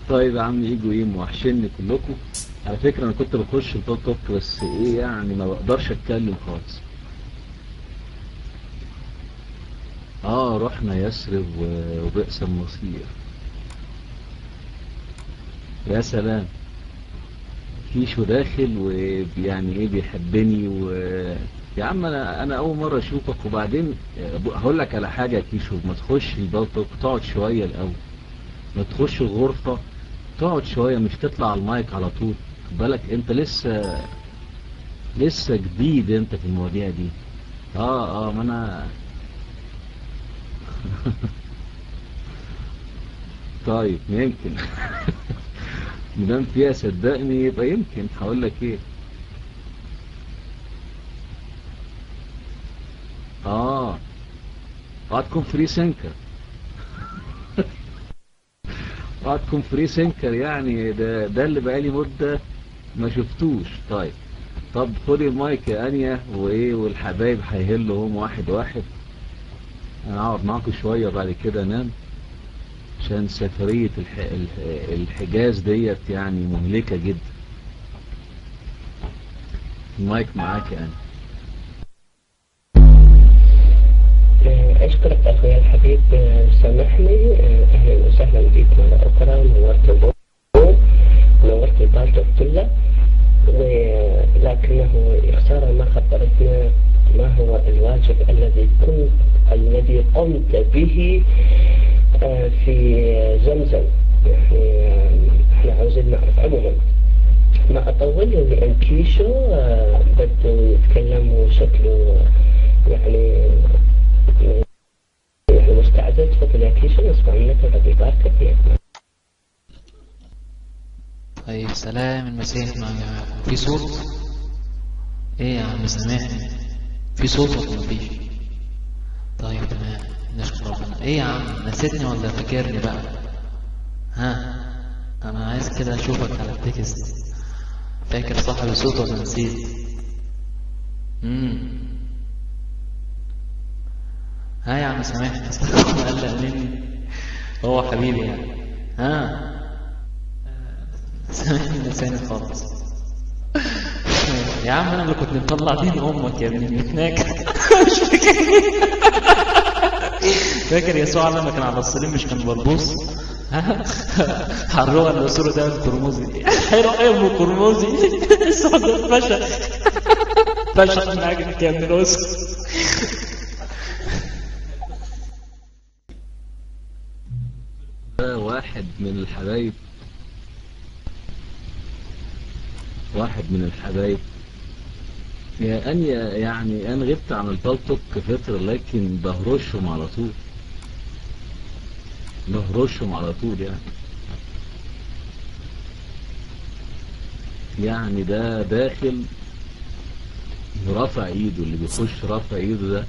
طيب يا عم يجوا ايه موحشني كلكم. على فكرة انا كنت بخش التوك توك بس ايه يعني ما بقدرش اتكلم خالص. اه رحنا يثرب وبئس المصير. يا سلام. كيشو داخل ويعني ايه بيحبني يا عم انا اول مرة اشوفك وبعدين هقول لك على حاجة يا كيشو، ما تخش التوك توك تقعد شوية الاول، ما تخش الغرفة تقعد شوية مش تطلع على المايك على طول. خد بالك انت لسه جديد انت في المواضيع دي. ما انا طيب يمكن مدام فيها صدقني يبقى يمكن هقول لك ايه. اه هتكون فري سينكر. هتكون فري سينكر يعني ده اللي بقالي مدة ما شفتوش. طيب طب خدي المايك يا انيا وايه، والحبايب هيهلوا هم واحد واحد. انا اقعد معاكم شوية بعد كده انام عشان سفرية الحجاز ديت يعني مهلكة جدا. المايك معاك يا انيا. أشكرك أخوي الحبيب. سامحني. أهلا وسهلا بك مرة أخرى. نورت البوم، نورت البالتوك كله، ولكنه خسارة ما خبرتنا ما هو الواجب الذي قمت به في زمزم. يعني احنا عاوزين نعرف. عموما ما أطول لأن كيشو بده يتكلم وشكله يعني مستعدة. تفضل يا كيشو نسمع منك. ربي يبارك فيك. طيب سلام المسيح مع جماعكم. في صوت؟ ايه يا عم سامعني؟ في صوت ولا مفيش؟ طيب تمام، نشكر ربنا. ايه يا عم نسيتني ولا فاكرني بقى؟ ها، انا عايز كده اشوفك على التكست. فاكر صاحب الصوت ولا نسيت؟ امم ها يا عم سامحني قلق مني. هو حبيبي يعني. ها سامحني لساني خالص. يا عم انا اللي كنت مطلع دين امك يا ابني هناك. مش فاكر يسوع لما كان على الصليب مش كان بلبوس؟ حروها اللي صوره ده القرمزي. حلو ام قرمزي. الصوت فشل فشل من عجلك يا ابن الوسخ. ده واحد من الحبايب، واحد من الحبايب يا انيا. يعني انا غبت عن البلطك فترة لكن بهرشهم على طول، بهرشهم على طول يعني ده داخل رافع ايده، اللي بيخش رافع ايده ده